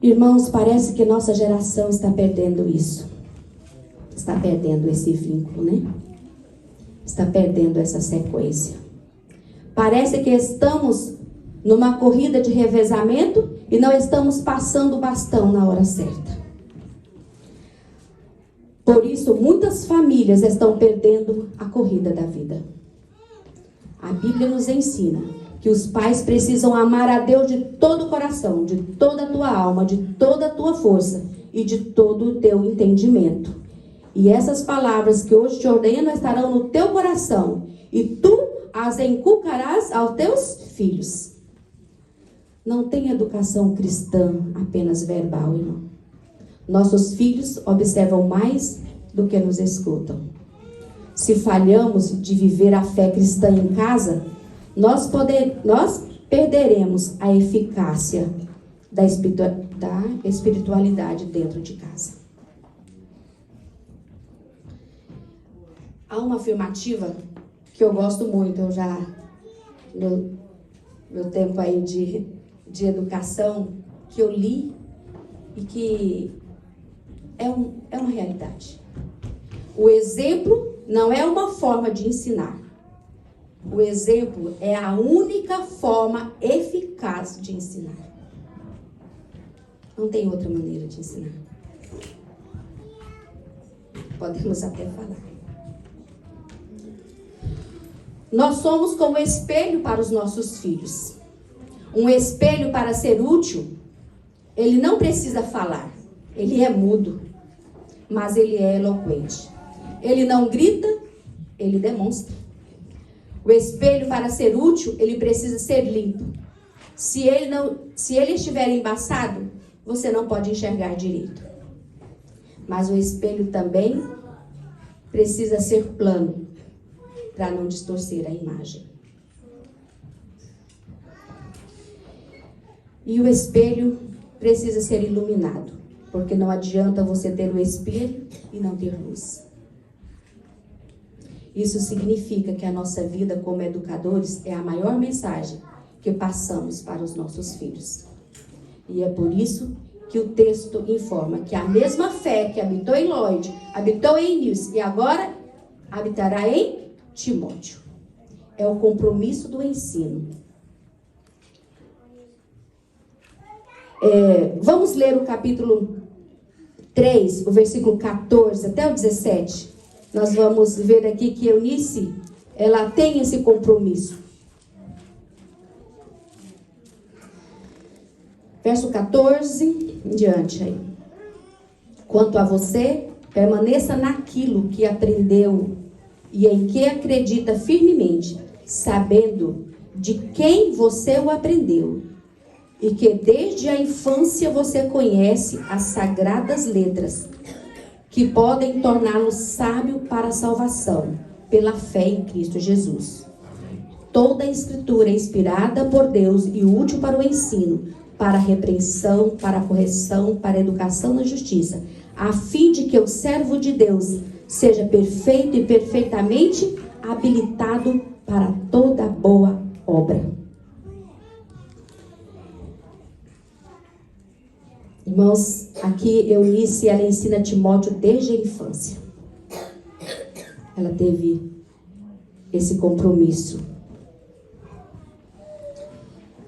Irmãos, parece que nossa geração está perdendo isso. Está perdendo esse vínculo, né? Está perdendo essa sequência. Parece que estamos numa corrida de revezamento e não estamos passando o bastão na hora certa. Por isso, muitas famílias estão perdendo a corrida da vida. A Bíblia nos ensina que os pais precisam amar a Deus de todo o coração, de toda a tua alma, de toda a tua força e de todo o teu entendimento. E essas palavras que hoje te ordeno estarão no teu coração e tu as inculcarás aos teus filhos. Não tem educação cristã apenas verbal, irmão. Nossos filhos observam mais do que nos escutam. Se falhamos de viver a fé cristã em casa, nós perderemos a eficácia da espiritualidade dentro de casa. Há uma afirmativa que eu gosto muito, eu já, meu tempo aí de educação, que eu li e que é uma realidade. O exemplo não é uma forma de ensinar. O exemplo é a única forma eficaz de ensinar. Não tem outra maneira de ensinar. Podemos até falar. Nós somos como espelho para os nossos filhos. Um espelho, para ser útil, ele não precisa falar. Ele é mudo, mas ele é eloquente. Ele não grita, ele demonstra. O espelho, para ser útil, ele precisa ser limpo. Se ele estiver embaçado, você não pode enxergar direito. Mas o espelho também precisa ser plano, para não distorcer a imagem. E o espelho precisa ser iluminado, porque não adianta você ter o espelho e não ter luz. Isso significa que a nossa vida como educadores é a maior mensagem que passamos para os nossos filhos. E é por isso que o texto informa que a mesma fé que habitou em Lloyd, habitou em Nilce e agora habitará em Timóteo. É o compromisso do ensino. Vamos ler o capítulo 3, o versículo 14 até o 17. Nós vamos ver aqui que Eunice, ela tem esse compromisso. Verso 14 em diante aí. Quanto a você, permaneça naquilo que aprendeu e em que acredita firmemente, sabendo de quem você o aprendeu, e que desde a infância você conhece as sagradas letras, que podem torná-lo sábio para a salvação, pela fé em Cristo Jesus. Toda a Escritura é inspirada por Deus e útil para o ensino, para a repreensão, para a correção, para a educação na justiça, a fim de que o servo de Deus seja perfeito e perfeitamente habilitado para toda boa obra. Irmãos, aqui Eunice, ela ensina Timóteo desde a infância. Ela teve esse compromisso.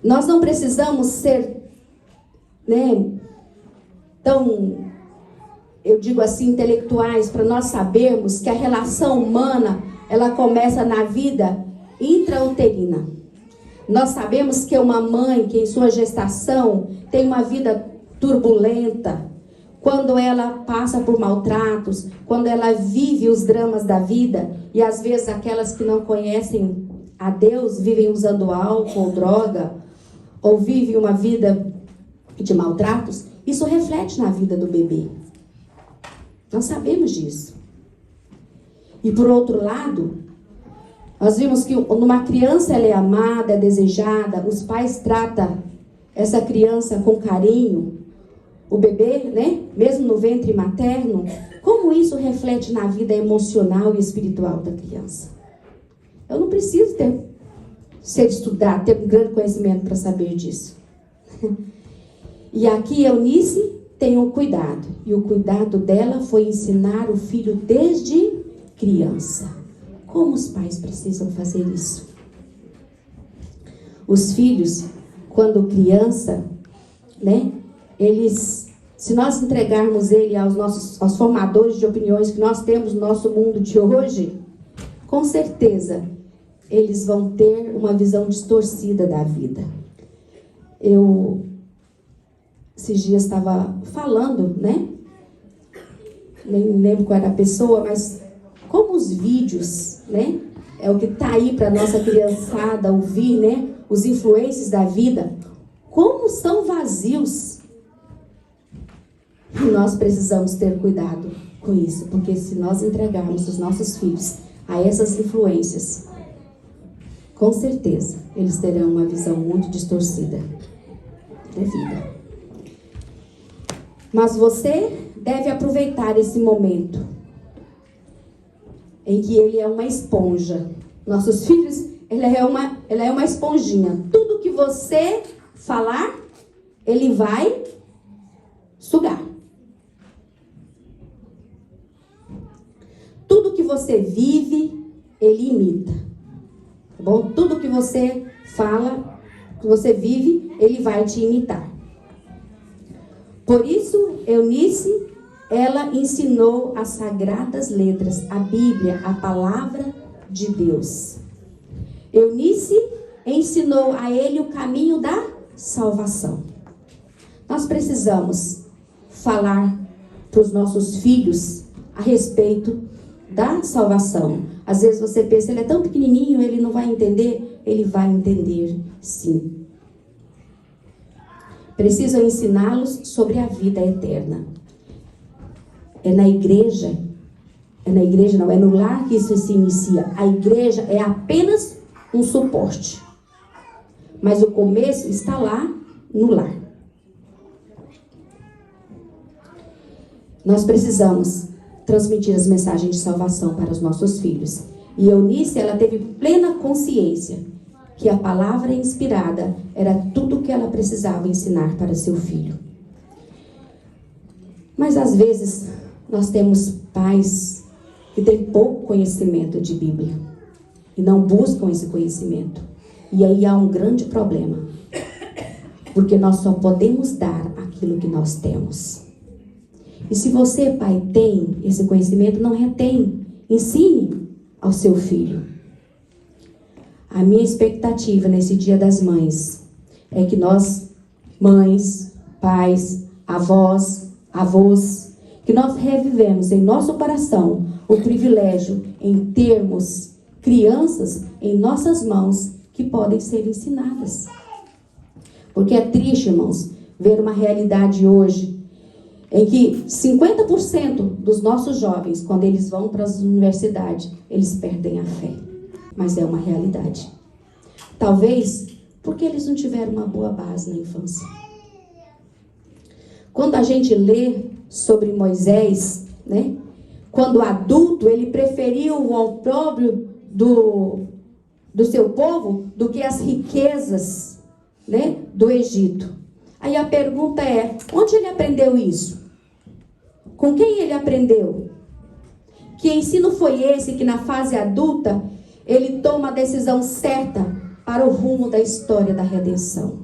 Nós não precisamos ser, tão, eu digo assim, intelectuais, para nós sabermos que a relação humana, ela começa na vida intrauterina. Nós sabemos que uma mãe que em sua gestação tem uma vida turbulenta, quando ela passa por maltratos, quando ela vive os dramas da vida, e às vezes aquelas que não conhecem a Deus vivem usando álcool, droga, ou vivem uma vida de maltratos, isso reflete na vida do bebê. Nós sabemos disso. E por outro lado, nós vimos que numa criança ela é amada, é desejada, os pais tratam essa criança com carinho, o bebê, mesmo no ventre materno, como isso reflete na vida emocional e espiritual da criança? Eu não preciso ter um grande conhecimento para saber disso. E aqui Eunice tem um cuidado. E o cuidado dela foi ensinar o filho desde criança. Como os pais precisam fazer isso? Os filhos, quando criança, né? Eles, se nós entregarmos ele aos formadores de opiniões que nós temos no nosso mundo de hoje, com certeza eles vão ter uma visão distorcida da vida. Eu, esses dias, estava falando, né? Nem lembro qual era a pessoa, mas como os vídeos, né? É o que está aí para a nossa criançada ouvir, né? Os influencers da vida, como são vazios. E nós precisamos ter cuidado com isso, porque se nós entregarmos os nossos filhos a essas influências, com certeza eles terão uma visão muito distorcida da vida. Mas você deve aproveitar esse momento em que ele é uma esponja. Nossos filhos, ela é uma esponjinha. Tudo que você falar, ele vai sugar. Tudo que você vive, ele imita. Tá bom? Tudo que você fala, que você vive, ele vai te imitar. Por isso, Eunice, ela ensinou as sagradas letras, a Bíblia, a palavra de Deus. Eunice ensinou a ele o caminho da salvação. Nós precisamos falar para os nossos filhos a respeito da salvação. Às vezes você pensa, ele é tão pequenininho, ele não vai entender. Ele vai entender, sim. Precisam ensiná-los sobre a vida eterna. É no lar que isso se inicia. A igreja é apenas um suporte. Mas o começo está lá no lar. Nós precisamos transmitir as mensagens de salvação para os nossos filhos. E Eunice, ela teve plena consciência que a palavra inspirada era tudo o que ela precisava ensinar para seu filho. Mas às vezes nós temos pais que têm pouco conhecimento de Bíblia e não buscam esse conhecimento. E aí há um grande problema, porque nós só podemos dar aquilo que nós temos. E se você, pai, tem esse conhecimento, não retém. Ensine ao seu filho. A minha expectativa nesse Dia das Mães é que nós, mães, pais, avós, que nós revivemos em nosso coração o privilégio em termos crianças em nossas mãos que podem ser ensinadas. Porque é triste, irmãos, ver uma realidade hoje em que 50% dos nossos jovens, quando eles vão para as universidades, eles perdem a fé. Mas é uma realidade. Talvez porque eles não tiveram uma boa base na infância. Quando a gente lê sobre Moisés, né? Quando adulto, ele preferiu o opróbrio do seu povo do que as riquezas, né, do Egito. Aí a pergunta é, onde ele aprendeu isso? Com quem ele aprendeu? Que ensino foi esse que na fase adulta ele toma a decisão certa para o rumo da história da redenção?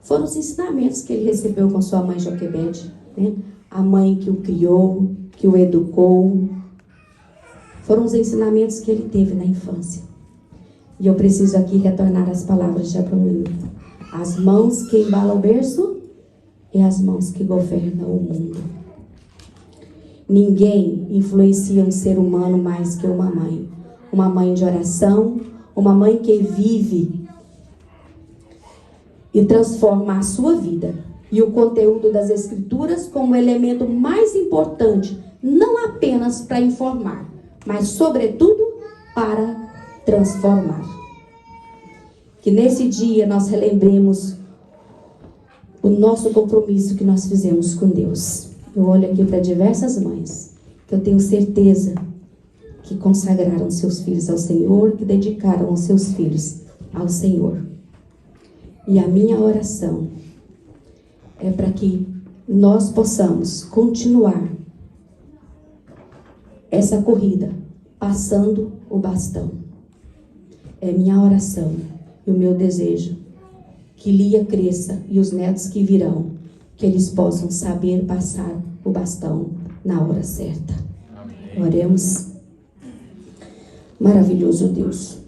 Foram os ensinamentos que ele recebeu com sua mãe Joquebede, né? A mãe que o criou, que o educou. Foram os ensinamentos que ele teve na infância. E eu preciso aqui retornar às palavras de Abraão. As mãos que embalam o berço e as mãos que governam o mundo. Ninguém influencia um ser humano mais que uma mãe. Uma mãe de oração, uma mãe que vive e transforma a sua vida e o conteúdo das Escrituras como elemento mais importante, não apenas para informar, mas sobretudo para transformar. Que nesse dia nós relembremos o nosso compromisso que nós fizemos com Deus. Eu olho aqui para diversas mães, que eu tenho certeza que consagraram seus filhos ao Senhor, que dedicaram os seus filhos ao Senhor. E a minha oração é para que nós possamos continuar essa corrida, passando o bastão. É minha oração e o meu desejo que Lia cresça e os netos que virão, que eles possam saber passar o bastão na hora certa. Amém. Oremos. Maravilhoso Deus,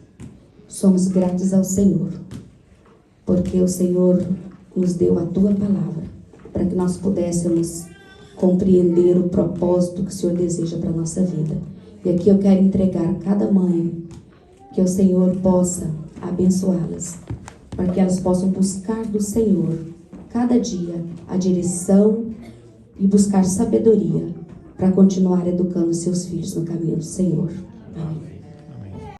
somos gratos ao Senhor, porque o Senhor nos deu a Tua palavra, para que nós pudéssemos compreender o propósito que o Senhor deseja para a nossa vida. E aqui eu quero entregar a cada mãe, que o Senhor possa abençoá-las, para que elas possam buscar do Senhor, cada dia, a direção e buscar sabedoria, para continuar educando seus filhos no caminho do Senhor. Amém.